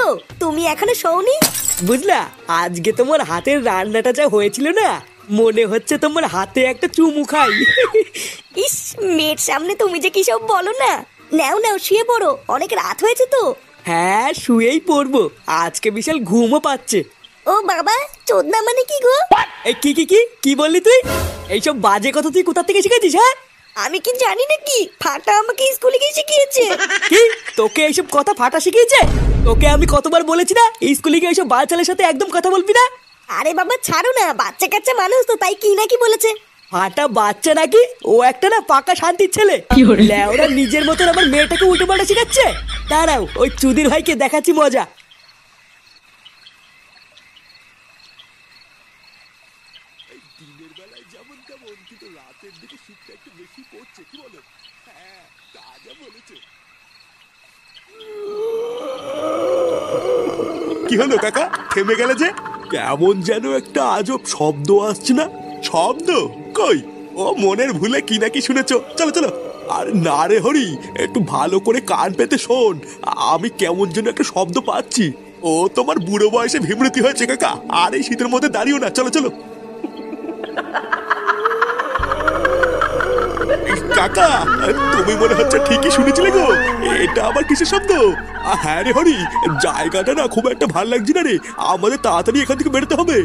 গো, তুমি এখনো শোওনি? বুঝলা, আজকে তোমার হাতের রান্নাটা যা হয়েছিল না, মনে হচ্ছে তোমার হাতে একটা চুমু খাই। ইস, মেয়ের সামনে তুমি যে কি সব বলো না। নাও নাও, শুয়ে পড়ো, অনেক রাত হয়েছে তো। হ্যাঁ, শুয়েই পড়বো, আজকে বিশাল ঘুমও পাচ্ছে। ও বাবা, চোদনা মানে কি গো? এই কি কি কি কি বললি তুই? এইসব বাজে কথা তুই কোথা থেকে শিখেছিস? হ্যাঁ, আমি কি জানি নাকি? ফাটা আমাকে স্কুলে গিয়ে শিখিয়েছে। কি তোকে এইসব কথা ফাটা শিখিয়েছে? তোকে আমি কতবার বলেছি না স্কুলে গিয়ে এইসব বাচ্চাদের সাথে একদম কথা বলবি না। আরে বাবা ছাড়ো না, বাচ্চা কাচ্চা মানুষ তো, তাই কি নাকি বলেছে। ফাটা বাচ্চা নাকি? ও একটা না পাকা শান্তির ছেলে। লেওরা নিজের মতন আমার মেয়েটাকে উল্টো পাল্টা শিখাচ্ছে। দাঁড়াও, ওই চুদির ভাইকে দেখাচ্ছি মজা। দিনের বেলায় যেমন তেমন, কিন্তু রাতের দিকে শীতটা একটু বেশি পড়ছে, কি বলো? হ্যাঁ, তাজা বলেছে। কি হলো কাকা, থেমে গেলে যে? কেমন যেন একটা আজব শব্দ আসছে না? শব্দ কই? ও মনের ভুলে কি নাকি শুনেছ। চলো চলো। আর না রে হরি, একটু ভালো করে কান পেতে শোন। আমি কেমন যেন একটা শব্দ পাচ্ছি। ও তোমার বুড়ো বয়সে বিমৃতি হয়েছে কাকা। আর এই শীতের মধ্যে দাঁড়িও না, চলো চলো। কাকা, তুমি মনে হচ্ছে ঠিকই শুনেছিলে গো। এটা আবার কিসের শব্দ? হ্যাঁ রে হরি, জায়গাটা না খুব একটা ভালো লাগছে না রে। আমাদের তাড়াতাড়ি এখান থেকে বেরোতে হবে।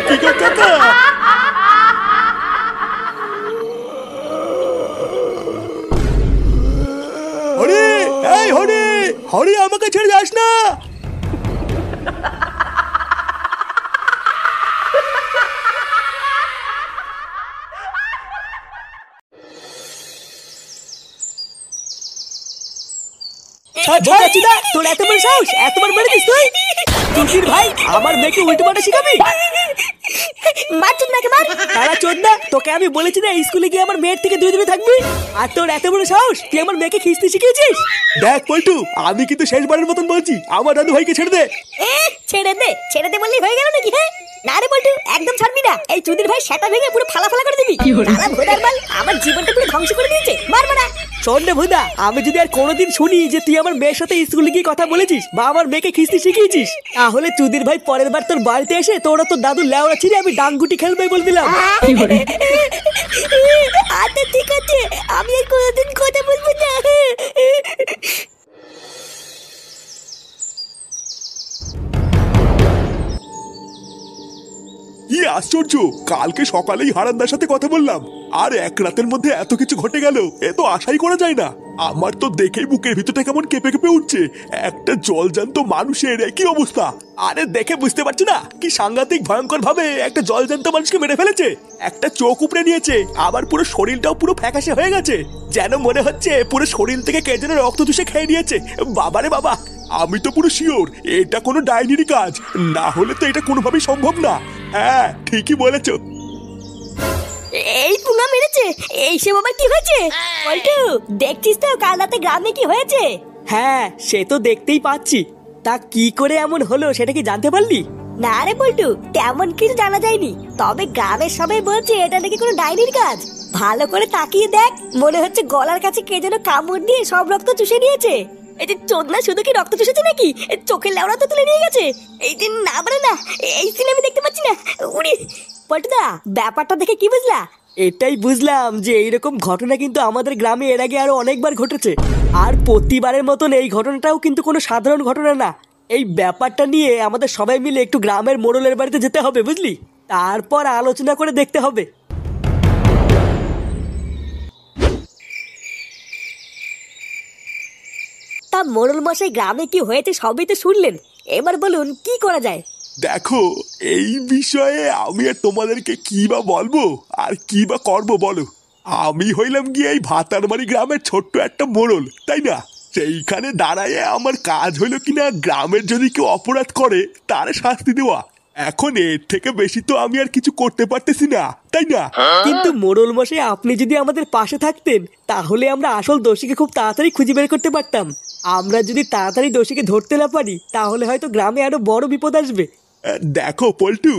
কি গো কাকা? হরি, এই হরি, হরি আমাকে ছেড়ে যাস না। তোর এত বড় সাহস, এতবার মেরে দিস তুই? চুদির ভাই, আমার মেয়েকে উল্টো পাল্টা শিখাবি? মার চোদনাকে মার। তারা চোদনা, তোকে আমি বলেছি না স্কুলে গিয়ে আমার মেয়ের থেকে দূরে দূরে থাকবি। আর তোর এত বড় সাহস, তুই আমার মেয়েকে খিস্তি শিখিয়েছিস? দেখ পল্টু, আমি কিন্তু শেষবারের মতন বলছি, আমার দাদু ভাইকে ছেড়ে দে। ছেড়ে দে, ছেড়ে দে বললেই হয়ে গেল নাকি? হ্যাঁ না রে বল্টু, একদম ছাড়বি না। এই চুদির ভাই সেটা ভেঙে পুরো ফালা ফালা করে দিবি। শালা ভোদার বাল, আমার জীবনটা পুরো ধ্বংস করে দিয়েছে। মার মারা। শোন রে ভুদা, আমি যদি আর কোনোদিন শুনি যে তুই আমার মেয়ের সাথে স্কুলে গিয়ে কথা বলেছিস বা আমার মেয়েকে খিস্তি শিখিয়েছিস, তাহলে চুদির ভাই পরের বার তোর বাড়িতে এসে তোরা তোর দাদু লেওড়া ছিঁড়ে আমি ডাঙ্গুটি খেলবে বলে দিলাম। আচ্ছা ঠিক আছে, আমি আর কোনোদিন কথা বলবো না। কি আশ্চর্য, কালকে সকালেই হারানদার সাথে কথা বললাম, আর এক রাতের মধ্যে এত কিছু ঘটে গেল, এ তো আশাই করা যায় না। আমার তো দেখেই বুকের ভিতরটা কেমন কেঁপে কেঁপে উঠছে। একটা জলজান্ত মানুষের কি অবস্থা! আরে দেখে বুঝতে পারছো না কি সাংঘাতিক ভয়ঙ্কর ভাবে একটা জলজান্ত মানুষকে মেরে ফেলেছে। একটা চোখ উপড়ে নিয়েছে, আবার পুরো শরীরটাও পুরো ফ্যাকাশে হয়ে গেছে, যেন মনে হচ্ছে পুরো শরীর থেকে কে যেন রক্ত চুষে খেয়ে নিয়েছে। বাবারে বাবা, আমি তো পুরো শিওর এটা কোনো ডাইনির কাজ, না হলে তো এটা কোনোভাবেই সম্ভব না। হ্যাঁ ঠিকই বলেছো। এই পুঙ্গা মেরেছে, এই সে বাবা কি হয়েছে? পল্টু, দেখছিস তো কাল রাতে গ্রামে কি হয়েছে? হ্যাঁ, সে তো দেখতেই পাচ্ছি। তা কি করে এমন হলো সেটা কি জানতে পারলি? না রে পল্টু, তেমন কিছু জানা যায়নি, তবে গ্রামের সবাই বলছে এটা নাকি কোনো ডাইনির কাজ। ভালো করে তাকিয়ে দেখ, মনে হচ্ছে গলার কাছে কে যেন কামড় দিয়ে সব রক্ত চুষে নিয়েছে। এই যে চোদনা শুধু কি রক্ত চুষেছে নাকি, চোখের লেওড়া তো তুলে নিয়ে গেছে। এই দিন না বলে না, এই সিনে আমি দেখতে পাচ্ছি না। উড়ি পল্টুদা, ব্যাপারটা দেখে কি বুঝলা? এটাই বুঝলাম যে এইরকম ঘটনা কিন্তু আমাদের গ্রামে এর আগে আরো অনেকবার ঘটেছে। আর প্রতিবারের মতন এই ঘটনাটাও কিন্তু কোনো সাধারণ ঘটনা না। এই ব্যাপারটা নিয়ে আমাদের সবাই মিলে একটু গ্রামের মোড়লের বাড়িতে যেতে হবে, বুঝলি? তারপর আলোচনা করে দেখতে হবে। তা মোড়ল মশাই, গ্রামে কি হয়েছে সবই তো শুনলেন, এবার বলুন কি করা যায়? দেখো, এই বিষয়ে আমি আর তোমাদেরকে কি বা বলবো আর কি বা করবো বলো। আমি হইলাম গিয়ে এই ভাতারবাড়ি গ্রামের ছোট্ট একটা মোড়ল, তাই না? সেইখানে দাঁড়ায় আমার কাজ হইলো কিনা গ্রামের যদি কেউ অপরাধ করে তার শাস্তি দেওয়া। এখন এর থেকে বেশি তো আমি আর কিছু করতে পারতেছি না, তাই না? কিন্তু মোড়ল মশাই, আপনি যদি আমাদের পাশে থাকতেন তাহলে আমরা আসল দোষীকে খুব তাড়াতাড়ি খুঁজে বের করতে পারতাম। আমরা যদি তাড়াতাড়ি দোষীকে ধরতে না পারি তাহলে হয়তো গ্রামে আরো বড় বিপদ আসবে। দেখো পল্টু,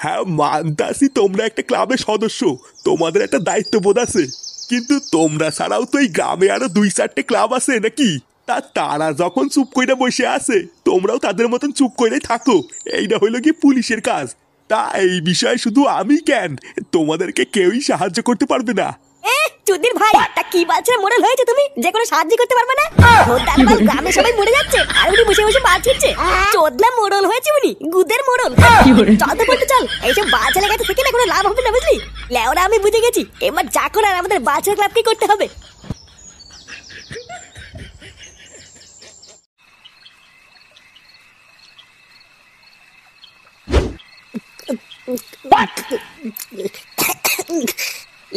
হ্যাঁ মানতাছি তোমরা একটা ক্লাবের সদস্য, তোমাদের একটা দায়িত্ববোধ আছে, কিন্তু তোমরা ছাড়াও তো এই গ্রামে আরো 2-4টে ক্লাব আছে নাকি? তা তারা যখন চুপ কইরা বসে আছে তোমরাও তাদের মতন চুপ কইরাই থাকো। এইটা হইলো কি পুলিশের কাজ। তা এই বিষয়ে শুধু আমি কেন, তোমাদেরকে কেউই সাহায্য করতে পারবে না। চুদির ভাই, তা কি বালছের মোড়ল হয়েছে তুমি যে কোনো সাহায্য করতে পারবে না? ভোদার বাল গ্রামে সবাই মরে যাচ্ছে আর উনি বসে বসে মাছ ছিটছে। চোদনা মোড়ল হয়েছে উনি, গুদের মোড়ল। চল তো বলতে চল, এইসব বাচ্চাদের কাছে থেকে না কোনো লাভ হবে না বুঝলি? লেওরা আমি বুঝে গেছি, এবার যা করার আমাদের বাচ্চার ক্লাবকে করতে হবে।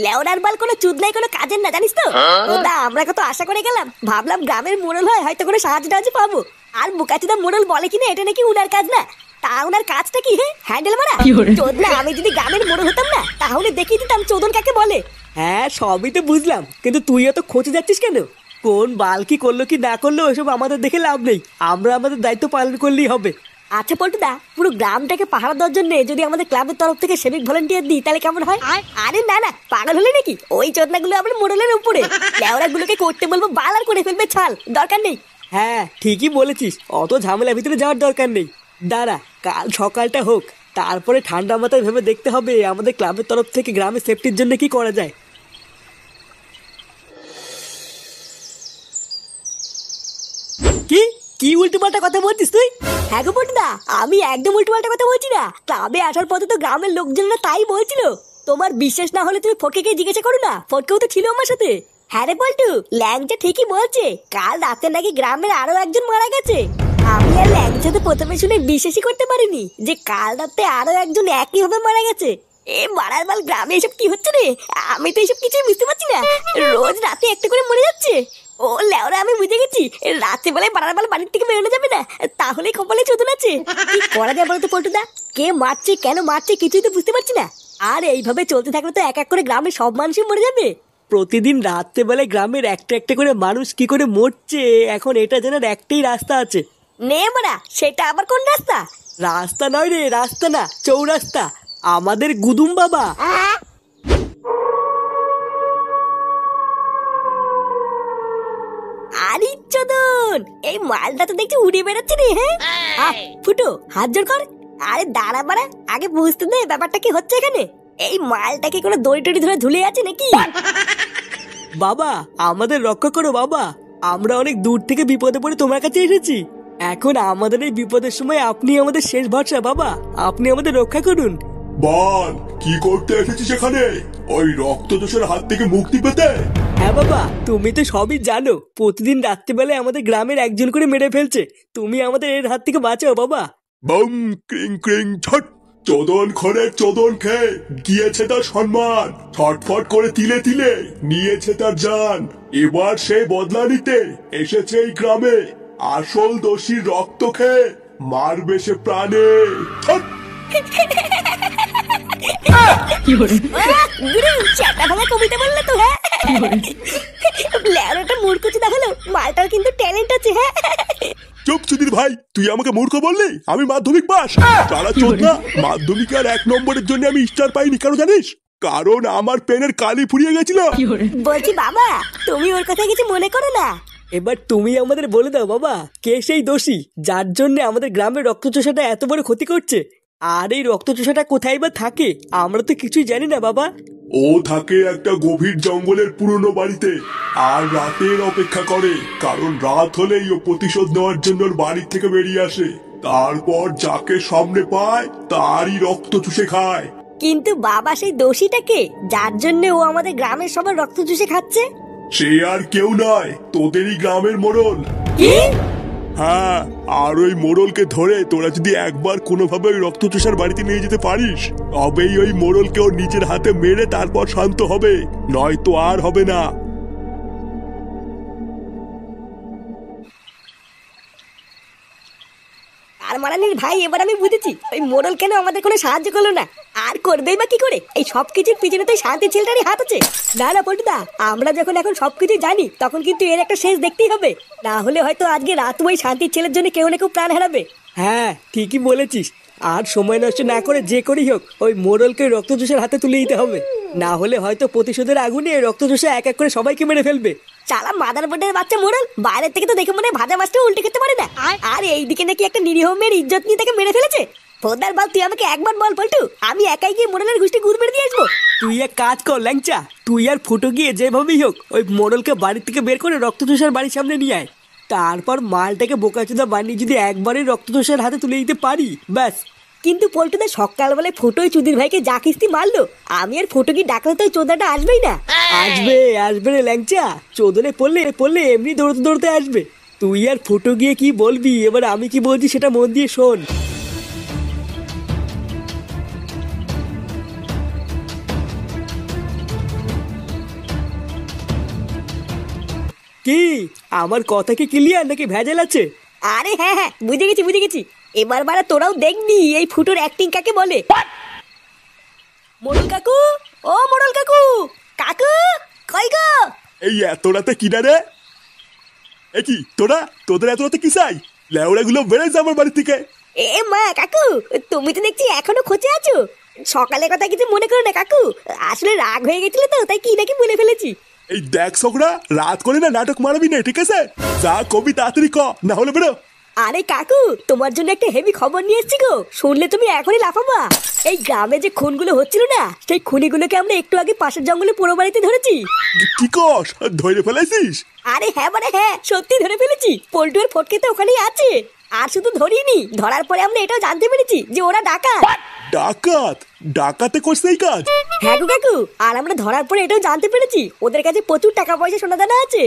লেওরার বাল কোনো চুদ নাই, কোনো কাজের না, জানিস তো? ওদা আমরা কত আশা করে গেলাম, ভাবলাম গ্রামের মোড়ল হয় হয়তো কোনো সাহায্য টাহায্য পাবো। আর বুকাচুদা মোড়ল বলে কিনা এটা নাকি উনার কাজ না। তা উনার কাজটা কি? হ্যান্ডেল মারা। চোদনা, আমি যদি গ্রামের মোড়ল হতাম না তাহলে দেখিয়ে দিতাম চোদন কাকে বলে। হ্যাঁ সবই তো বুঝলাম, কিন্তু তুইও তো খোঁজে যাচ্ছিস কেন? কোন বাল কি করলো কি না করলো ওসব আমাদের দেখে লাভ নেই, আমরা আমাদের দায়িত্ব পালন করলেই হবে। আচ্ছা পল্টুদা, পুরো গ্রামটাকে পাহারা দেওয়ার জন্য যদি আমাদের ক্লাবের তরফ থেকে সিভিক ভলেন্টিয়ার দিই তাহলে কেমন হয়? আরে না না, পাগল হলে নাকি? ওই চোদনাগুলো আমরা মোড়লের উপরে, লেওরাগুলোকে করতে বলবো বাল আর করে ফেলবে ছাল, দরকার নেই। হ্যাঁ ঠিকই বলেছিস, অত ঝামেলার ভিতরে যাওয়ার দরকার নেই। দাঁড়া কাল সকালটা হোক, তারপরে ঠান্ডা মাথায় ভেবে দেখতে হবে আমাদের ক্লাবের তরফ থেকে গ্রামের সেফটির জন্য কি করা যায়। কি কি উল্টোপাল্টা কথা বলছিস তুই? হ্যাঁ গো পল্টুদা, আমি একদম উল্টোপাল্টা কথা বলছি না। ক্লাবে আসার পথে তো গ্রামের লোকজনরা তাই বলছিল। তোমার বিশ্বাস না হলে তুমি ফটকে জিজ্ঞাসা করো না, ফটকেও তো ছিল আমার সাথে। হ্যাঁ রে পল্টু, ল্যাংচা ঠিকই বলছে, কাল রাতে নাকি গ্রামের আরো একজন মারা গেছে। আমি আর ল্যাংচা তো প্রথমে শুনে বিশ্বাসই করতে পারিনি যে কাল রাতে আরো একজন একই ভাবে মারা গেছে। এ মারার বাল, গ্রামে এসব কি হচ্ছে রে? আমি তো এসব কিছুই বুঝতে পারছি না। রোজ রাতে একটা করে মরে যাচ্ছে। ও লেওরা, আমি বুঝে গেছি, রাতে বেলায় বাড়ার বেলা বাড়ির থেকে বেরোনো যাবে না, তাহলে কপালে চোদন আছে। কি করা যায় বলতো পল্টুদা? কে মারছে, কেন মারছে, কিছুই তো বুঝতে পারছি না। আর এইভাবে চলতে থাকলে তো এক এক করে গ্রামের সব মানুষই মরে যাবে। প্রতিদিন রাত্রেবেলায় গ্রামের একটা একটা করে মানুষ কি করে মরছে, এখন এটা জানার একটাই রাস্তা আছে। নে মারা, সেটা আবার কোন রাস্তা? রাস্তা নয় রে, রাস্তা না, চৌরাস্তা, আমাদের গুদুম বাবা। আরে চোদন, এই মালটা তো দেখছি উড়ে বেড়াচ্ছে রে। হ্যাঁ ফুটো, হাত জোর কর। আরে দাঁড়া বাড়া, আগে বুঝতে দে ব্যাপারটা কি হচ্ছে এখানে। এই মালটা কি কোনো দড়ি টড়ি ধরে ঝুলে আছে নাকি? বাবা আমাদের রক্ষা করো বাবা, আমরা অনেক দূর থেকে বিপদে পড়ে তোমার কাছে এসেছি। এখন আমাদের এই বিপদের সময় আপনি আমাদের শেষ ভরসা বাবা, আপনি আমাদের রক্ষা করুন। বল, কি করতে এসেছিস এখানে? ওই রক্তদোষের হাত থেকে মুক্তি পেতে? হ্যাঁ বাবা, তুমি তো সবই জানো, প্রতিদিন রাত্রিবেলায় আমাদের গ্রামের একজন করে মেরে ফেলছে, তুমি আমাদের এর হাত থেকে বাঁচাও বাবা। বম ক্রিং ক্রিং ছট। চোদন খোরের চোদন খেয়ে গিয়েছে তার সম্মান, ছটফট করে তিলে তিলে নিয়েছে তার জান। এবার সে বদলা নিতে এসেছে এই গ্রামে, আসল দোষীর রক্ত খেয়ে মারবে সে প্রাণে। ছট। গুরু চাটা ভাঙা কবিতা বললে তো। হ্যাঁ লেওরাটা মূর্খচি দেখালো, মালটার কিন্তু ট্যালেন্ট আছে। হ্যাঁ চুপ সুধীর ভাই, তুই আমাকে মূর্খ বললি? আমি মাধ্যমিক পাস। তারা চোদনা, মাধ্যমিকে আর 1 নম্বরের জন্য আমি স্টার পাইনি, কেন জানিস? কারণ আমার পেনের কালি ফুরিয়ে গেছিল। বলছি বাবা, তুমি ওর কথা কিছু মনে করো না। এবার তুমি আমাদের বলে দাও বাবা, কে সেই দোষী যার জন্য আমাদের গ্রামের রক্তচোষাটা এত বড় ক্ষতি করছে? আর এই রক্তচোষাটা কোথায় বা থাকে আমরা তো কিছুই জানি না বাবা। ও থাকে একটা গভীর জঙ্গলের পুরনো বাড়িতে, আর রাতের অপেক্ষা করে, কারণ রাত হলেই ও প্রতিশোধ নেওয়ার জন্য ওর বাড়ি থেকে বেরিয়ে আসে। তারপর যাকে সামনে পায় তারই রক্ত চুষে খায়। কিন্তু বাবা, সেই দোষীটাকে যার জন্য ও আমাদের গ্রামের সবার রক্ত চুষে খাচ্ছে? সে আর কেউ নয়, তোদেরই গ্রামের মোড়ল। কি? হ্যাঁ, আর ওই মোড়লকে ধরে তোরা যদি একবার কোনোভাবে ওই রক্তচোষার বাড়িতে নিয়ে যেতে পারিস, তবেই ওই মোড়লকে ওর নিজের হাতে মেরে তারপর শান্ত হবে, নয়তো আর হবে না। আর মারানির ভাই, এবার আমি বুঝেছি ওই মোড়ল কেন আমাদের কোনো সাহায্য করলো না। আর করবেই বা কি করে? এই সব কিছুর পিছনে তো শান্তির ছেলেটারই হাত আছে। না না পল্টুদা, আমরা যখন এখন সবকিছু জানি তখন কিন্তু এর একটা শেষ দেখতেই হবে, না হলে হয়তো আজকে রাত ওই শান্তির ছেলের জন্য কেউ না কেউ প্রাণ হারাবে। হ্যাঁ ঠিকই বলেছিস, আর সময় নষ্ট না করে যে করেই হোক ওই মোড়লকে রক্তচোষার হাতে তুলে দিতে হবে, না হলে হয়তো প্রতিশোধের আগুনে রক্তচোষা এক এক করে সবাইকে মেরে ফেলবে। চালা মাদার বোর্ডের বাচ্চা মোড়ল, বাইরের থেকে তো দেখে মনে হয় ভাজা মাছটা উল্টে খেতে পারে না, আর এইদিকে নাকি একটা নিরীহ মেয়ের ইজ্জত নিয়ে তাকে মেরে ফেলেছে। ফোদার বাল, তুই আমাকে একবার বল পল্টু, আমি একাই গিয়ে মোড়লের গুষ্টি গুড় মেরে দিয়ে আসবো। তুই এক কাজ কর ল্যাংচা, তুই আর ফুটো গিয়ে যেভাবেই হোক ওই মোড়লকে বাড়ির থেকে বের করে রক্তচোষার বাড়ির সামনে নিয়ে আয়। তারপর মালটাকে বোকাচোদা বানিয়ে যদি একবারই রক্তচোষার হাতে তুলে দিতে পারি, ব্যাস। কিন্তু পল্টুদা সকালবেলায় ফোটোই চুদির ভাইকে যা কিস্তি মারলো, আমি আর ফোটো কি ডাকলে তো ওই চোদাটা আসবেই না। আসবে আসবে রে ল্যাংচা, চোদনে পড়লে পড়লে এমনি দৌড়তে দৌড়তে আসবে। তুই আর ফুটো গিয়ে কি বলবি, এবার আমি কি বলছি সেটা মন দিয়ে শোন। কি আমার কথা কি ক্লিয়ার নাকি ভেজাল আছে? আরে হ্যাঁ হ্যাঁ, বুঝে গেছি বুঝে গেছি। এবার বারা তোরাও দেখবি এই ফুটোর অ্যাক্টিং কাকে বলে। মোড়ল কাকু, ও মোড়ল কাকু, কাকু কই গো? এই এত রাতে কিনা রে? এ কি তোরা, তোদের এত রাতে কি চাই? লেওড়া গুলো বেড়েছে আমার বাড়ি থেকে। এ মা কাকু, তুমি তো দেখছি এখনো খোঁজে আছো। সকালের কথা কিছু মনে করো না কাকু, আসলে রাগ হয়ে গেছিল তো তাই কি নাকি বলে ফেলেছি। এই দেখ ছোকরা, রাত করে না নাটক মারাবি না, ঠিক আছে? যা কবি তাড়াতাড়ি ক, না হলে বেরো। আরে কাকু, তোমার জন্য একটা হেভি খবর নিয়ে এসেছি গো, শুনলে তুমি এখনই লাফাবা। এই গ্রামে যে খুনগুলো হচ্ছিল না, সেই খুনিগুলোকে আমরা একটু আগে পাশের জঙ্গলে পুরো বাড়িতে ধরেছি। কি কস, ধরে ফেলাইছিস? আরে হ্যাঁ মানে হ্যাঁ, সত্যি ধরে ফেলেছি। পল্টু আর ফটকে তো ওখানেই আছে। আর শুধু ধরিনি, ধরার পরে আমরা এটাও জানতে পেরেছি যে ওরা ডাকাত। ডাকাত? ডাকাতে করছে এই কাজ? হ্যাঁ গো কাকু, আর আমরা ধরার পরে এটাও জানতে পেরেছি ওদের কাছে প্রচুর টাকা পয়সা সোনা দানা আছে।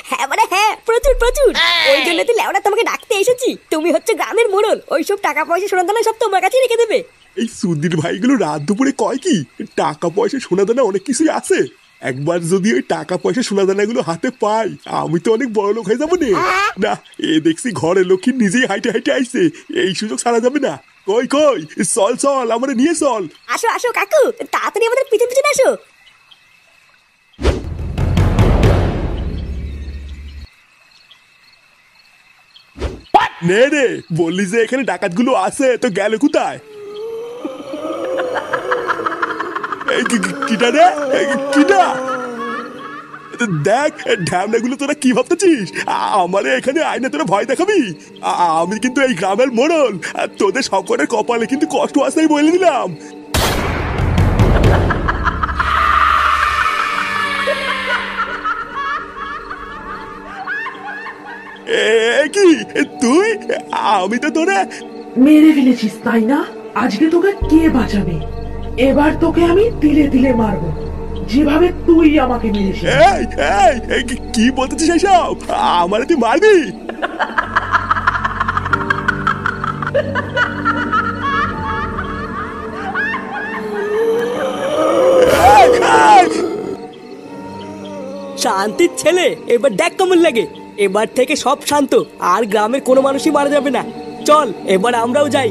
হ্যাঁ মানে হ্যাঁ, প্রচুর প্রচুর। ওই জন্য তো লেওড়া তোমাকে ডাকতে এসেছি, তুমি হচ্ছে গ্রামের মোড়ল, ওইসব টাকা পয়সা সোনা দানা সব তোমার কাছে রেখে দেবে। এই সুধীর ভাইগুলো রাত দুপুরে কয় কি টাকা পয়সা সোনা দানা অনেক কিছুই আছে। একবার যদি ওই টাকা পয়সা সোনা দানা গুলো হাতে পাই, আমি তো অনেক বড় লোক হয়ে যাবো নে। না, এ দেখছি ঘরের লক্ষ্মী নিজেই হাইটে হাইটে আইছে, এই সুযোগ ছাড়া যাবে না। কই কই, চল চল, আমারে নিয়ে চল। আসো আসো কাকু, তাড়াতাড়ি আমাদের পিছন পিছন আসো। নে রে, বললি যে এখানে ডাকাত গুলো আছে, তো গেল কোথায়? কিটা রে, কিটা? দেখ ঢ্যামনা গুলো তোরা কি ভাবতেছিস? আমারে এখানে আইনে তোরা ভয় দেখাবি? আমি কিন্তু এই গ্রামের মোড়ল, আর তোদের সকলের কপালে কিন্তু কষ্ট আসতেই বলে দিলাম। কি তুই? আমি তো তোরে মেরে ফেলেছিস তাই না? আজকে তোকে কে বাঁচাবে? এবার তোকে আমি তিলে তিলে মারবো, যেভাবে তুই আমাকে মেরেছিস। কি বলতেছিস এসব? আমারে তুই মারবি? শান্তির ছেলে, এবার দেখ কেমন লাগে। এবার থেকে সব শান্ত, আর গ্রামের কোনো মানুষই মারা যাবে না। চল এবার আমরাও যাই।